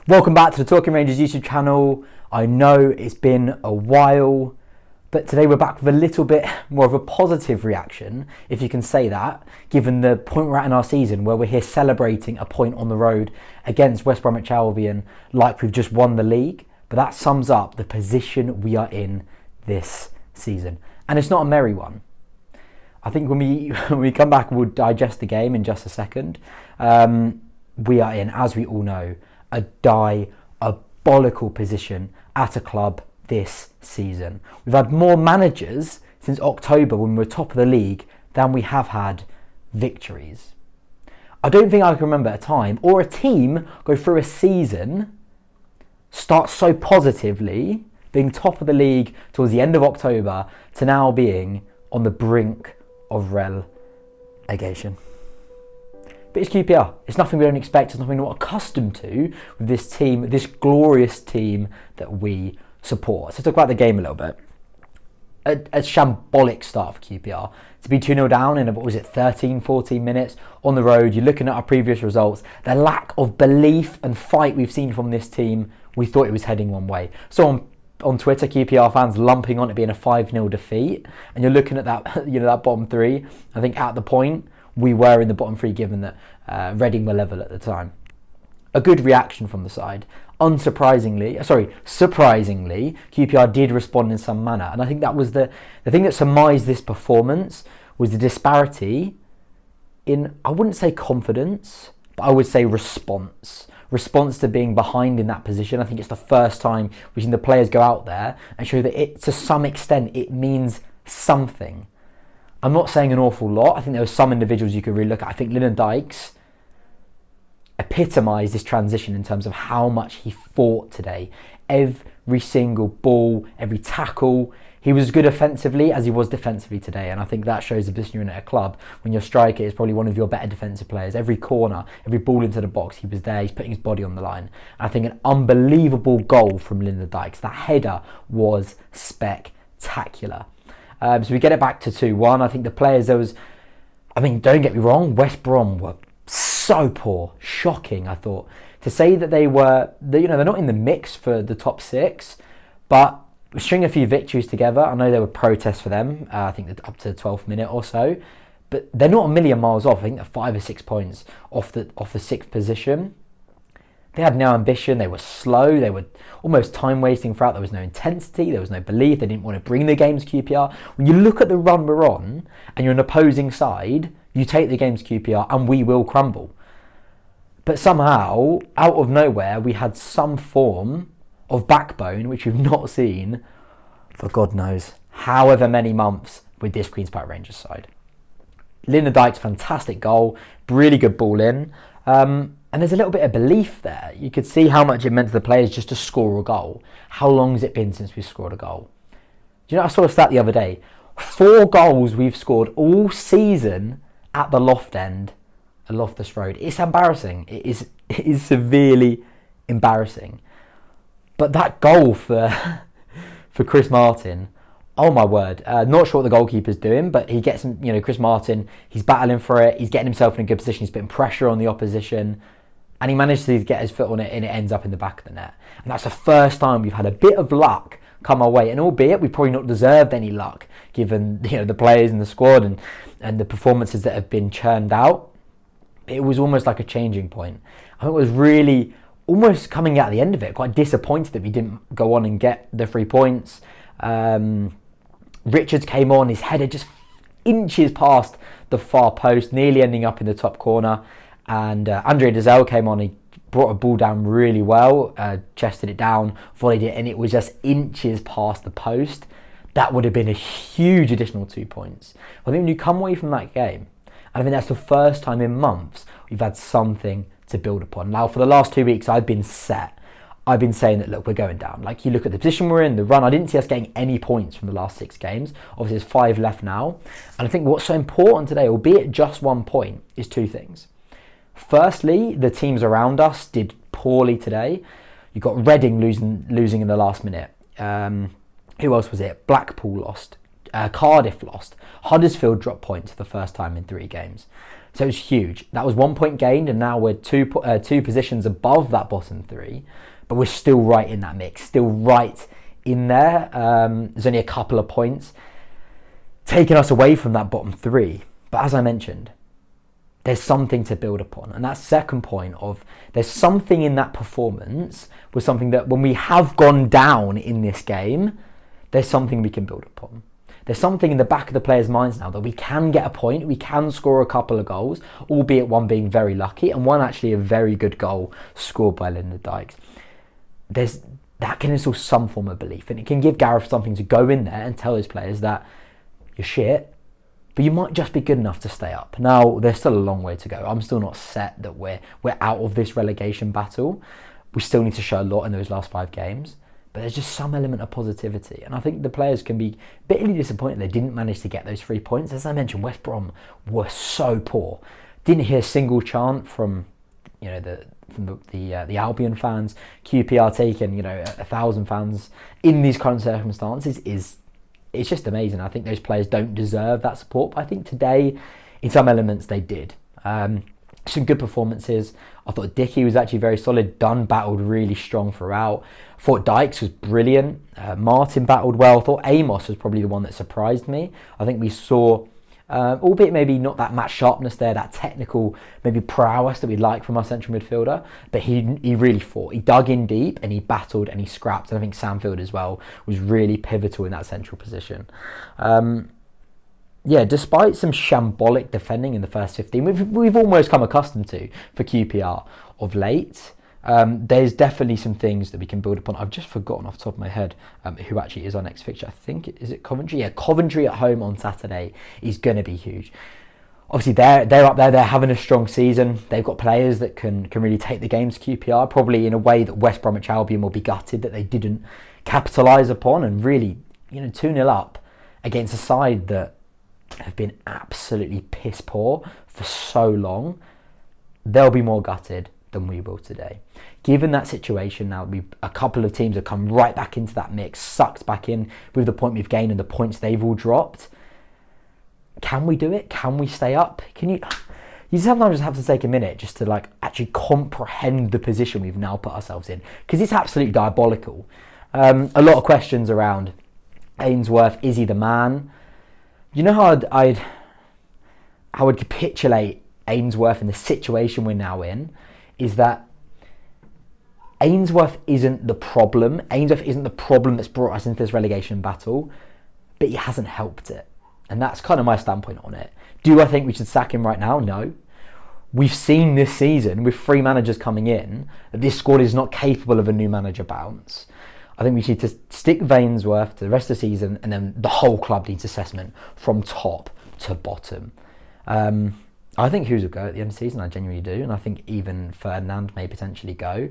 Welcome back to the Talking Rangers YouTube channel. I know it's been a while, but today we're back with a little bit more of a positive reaction, if you can say that, given the point we're at in our season where we're here celebrating a point on the road against West Bromwich Albion like we've just won the league. But that sums up the position we are in this season. And it's not a merry one. I think when we come back, we'll digest the game in just a second. We are in, as we all know, a diabolical position at a club this season. We've had more managers since October when we were top of the league than we have had victories. I don't think I can remember a time or a team go through a season, start so positively, being top of the league towards the end of October, to now being on the brink of relegation. But it's QPR. It's nothing we don't expect. It's nothing we're not accustomed to with this team, this glorious team that we support. So let's talk about the game a little bit. A shambolic start for QPR. To be 2-0 down in, 13, 14 minutes on the road. You're looking at our previous results. The lack of belief and fight we've seen from this team, we thought it was heading one way. So on Twitter, QPR fans lumping on it being a 5-0 defeat. And you're looking at that, that bottom three. I think at the point, we were in the bottom three, given that Reading were level at the time. A good reaction from the side. Surprisingly, QPR did respond in some manner. And I think that was the thing that surmised this performance, was the disparity in, I wouldn't say confidence, but I would say response. Response to being behind in that position. I think it's the first time we've seen the players go out there and show that to some extent, it means something. I'm not saying an awful lot. I think there were some individuals you could really look at. I think Lyndon Dykes epitomised this transition in terms of how much he fought today. Every single ball, every tackle. He was as good offensively as he was defensively today. And I think that shows the position you're in at a club when your striker is probably one of your better defensive players. Every corner, every ball into the box, he was there. He's putting his body on the line. And I think an unbelievable goal from Lyndon Dykes. That header was spectacular. So we get it back to 2-1. I think the players, don't get me wrong, West Brom were so poor, shocking. I thought to say that they're not in the mix for the top six, but string a few victories together. I know there were protests for them. I think that up to the 12th minute or so, but they're not a million miles off. I think they're 5 or 6 points off the sixth position. They had no ambition, they were slow, they were almost time wasting throughout, there was no intensity, there was no belief, they didn't want to bring the games QPR. When you look at the run we're on and you're an opposing side, you take the games QPR and we will crumble. But somehow, out of nowhere, we had some form of backbone, which we've not seen for God knows however many months with this Queen's Park Rangers side. Lyndon Dykes, fantastic goal, really good ball in. And there's a little bit of belief there. You could see how much it meant to the players just to score a goal. How long has it been since we scored a goal? Do you know, I saw a stat the other day. 4 goals we've scored all season at the Loft End, at Loftus Road. It's embarrassing. It is severely embarrassing. But that goal for Chris Martin, oh my word. Not sure what the goalkeeper's doing, but he gets him, Chris Martin, he's battling for it. He's getting himself in a good position. He's putting pressure on the opposition. And he managed to get his foot on it and it ends up in the back of the net. And that's the first time we've had a bit of luck come our way. And albeit we probably not deserved any luck, given the players in the squad and the performances that have been churned out. It was almost like a changing point. I think it was really almost coming out at the end of it, quite disappointed that we didn't go on and get the 3 points. Richards came on, his header just inches past the far post, nearly ending up in the top corner. And Andre Dazelle came on, he brought a ball down really well, chested it down, volleyed it, and it was just inches past the post. That would have been a huge additional 2 points. I think when you come away from that game, and I think that's the first time in months we've had something to build upon. Now, for the last 2 weeks, I've been set. I've been saying that, look, we're going down. Like, you look at the position we're in, the run, I didn't see us getting any points from the last 6 games. Obviously, there's 5 left now. And I think what's so important today, albeit just 1 point, is 2 things. Firstly, the teams around us did poorly today. You got Reading losing in the last minute. Who else was it? Blackpool lost. Cardiff lost. Huddersfield dropped points for the first time in 3 games. So it was huge. That was 1 point gained, and now we're two positions above that bottom 3, but we're still right in that mix, still right in there. There's only a couple of points taking us away from that bottom 3. But as I mentioned, there's something to build upon. And that second point of there's something in that performance was something that when we have gone down in this game, there's something we can build upon. There's something in the back of the players' minds now that we can get a point, we can score a couple of goals, albeit one being very lucky and one actually a very good goal scored by Lyndon Dykes. That can instill some form of belief, and it can give Gareth something to go in there and tell his players that you're shit, but you might just be good enough to stay up. Now, there's still a long way to go. I'm still not set that we're out of this relegation battle. We still need to show a lot in those last 5 games. But there's just some element of positivity. And I think the players can be bitterly disappointed they didn't manage to get those 3 points. As I mentioned, West Brom were so poor. Didn't hear a single chant from the Albion fans. QPR taking 1,000 fans in these current circumstances it's just amazing. I think those players don't deserve that support, but I think today, in some elements, they did. Some good performances. I thought Dickey was actually very solid. Dunn battled really strong throughout. I thought Dykes was brilliant. Martin battled well. I thought Amos was probably the one that surprised me. I think we saw, albeit maybe not that match sharpness there, that technical maybe prowess that we'd like from our central midfielder, but he really fought. He dug in deep and he battled and he scrapped. And I think Samfield as well was really pivotal in that central position. Despite some shambolic defending in the first 15, we've almost come accustomed to for QPR of late, there's definitely some things that we can build upon. I've just forgotten off the top of my head who actually is our next fixture. I think, is it Coventry? Yeah, Coventry at home on Saturday is going to be huge. Obviously, they're up there. They're having a strong season. They've got players that can really take the game to QPR, probably in a way that West Bromwich Albion will be gutted that they didn't capitalise upon, and really 2-0 up against a side that have been absolutely piss poor for so long. They'll be more gutted than we will today. Given that situation now, a couple of teams have come right back into that mix, sucked back in with the point we've gained and the points they've all dropped. Can we do it? Can we stay up? You sometimes just have to take a minute just to actually comprehend the position we've now put ourselves in, because it's absolutely diabolical. A lot of questions around Ainsworth. Is he the man? You know how I would capitulate Ainsworth in the situation we're now in, is that Ainsworth isn't the problem. Ainsworth isn't the problem that's brought us into this relegation battle, but he hasn't helped it. And that's kind of my standpoint on it. Do I think we should sack him right now? No. We've seen this season, with 3 managers coming in, that this squad is not capable of a new manager bounce. I think we need to stick with Ainsworth to the rest of the season, and then the whole club needs assessment from top to bottom. I think Hughes will go at the end of the season, I genuinely do, and I think even Ferdinand may potentially go.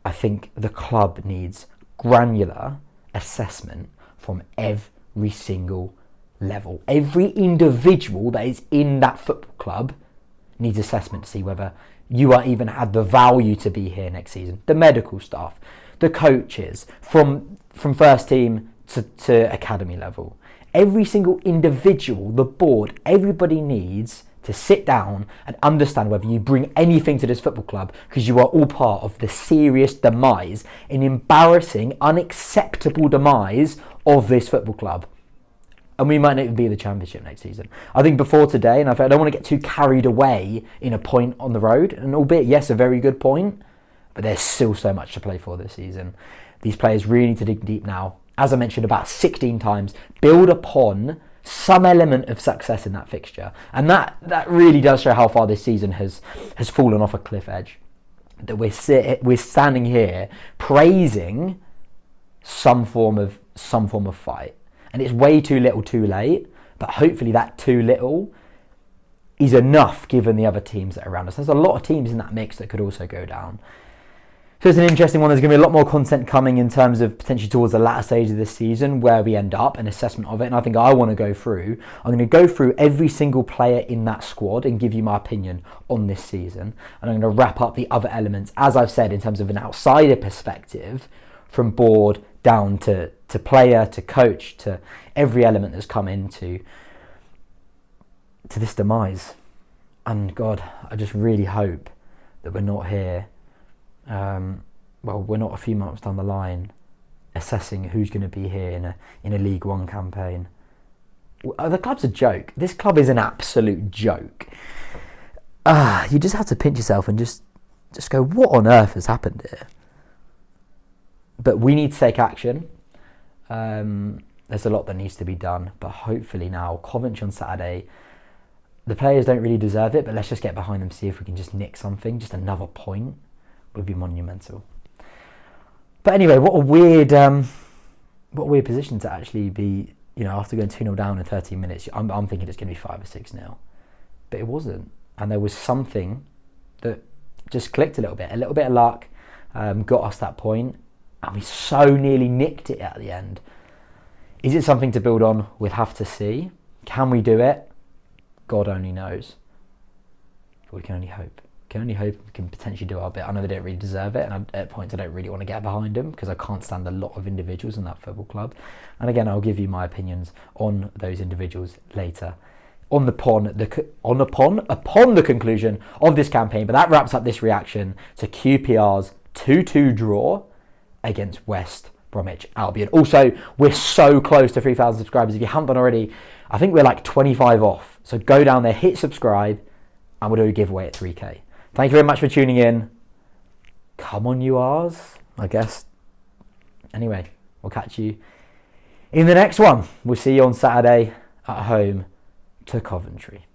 I think the club needs granular assessment from every single level. Every individual that is in that football club needs assessment to see whether you are even had the value to be here next season. The medical staff, the coaches, from first team to academy level. Every single individual, the board, everybody needs to sit down and understand whether you bring anything to this football club, because you are all part of the serious demise, an embarrassing, unacceptable demise of this football club. And we might not even be in the Championship next season. I think before today, and I don't want to get too carried away in a point on the road, and albeit, yes, a very good point, but there's still so much to play for this season. These players really need to dig deep now. As I mentioned about 16 times, build upon some element of success in that fixture. And that really does show how far this season has fallen off a cliff edge. That we're standing here praising some form of fight. And it's way too little too late, but hopefully that too little is enough given the other teams that are around us. There's a lot of teams in that mix that could also go down. So it's an interesting one. There's going to be a lot more content coming in terms of potentially towards the latter stage of this season, where we end up, an assessment of it. And I think I want to go through. I'm going to go through every single player in that squad and give you my opinion on this season. And I'm going to wrap up the other elements, as I've said, in terms of an outsider perspective, from board down to player, to coach, to every element that's come into this demise. And God, I just really hope that we're not here. We're not a few months down the line assessing who's going to be here in a League One campaign. The club's a joke. This club is an absolute joke. You just have to pinch yourself and just go, what on earth has happened here? But we need to take action. There's a lot that needs to be done, but hopefully now, Coventry on Saturday, the players don't really deserve it, but let's just get behind them, see if we can just nick something. Just another point would be monumental. But anyway, what a weird position to actually be, after going 2-0 down in 13 minutes. I'm thinking it's going to be 5 or 6-0. But it wasn't. And there was something that just clicked a little bit of luck, got us that point, and we so nearly nicked it at the end. Is it something to build on? We'll have to see. Can we do it? God only knows. But we can only hope. We can potentially do our bit. I know they don't really deserve it, and at points I don't really want to get behind them because I can't stand a lot of individuals in that football club. And again, I'll give you my opinions on those individuals later upon the conclusion of this campaign. But that wraps up this reaction to QPR's 2-2 draw against West Bromwich Albion. Also, we're so close to 3,000 subscribers. If you haven't done already, I think we're like 25 off. So go down there, hit subscribe, and we'll do a giveaway at 3K. Thank you very much for tuning in. Come on, you R's, I guess. Anyway, we'll catch you in the next one. We'll see you on Saturday at home to Coventry.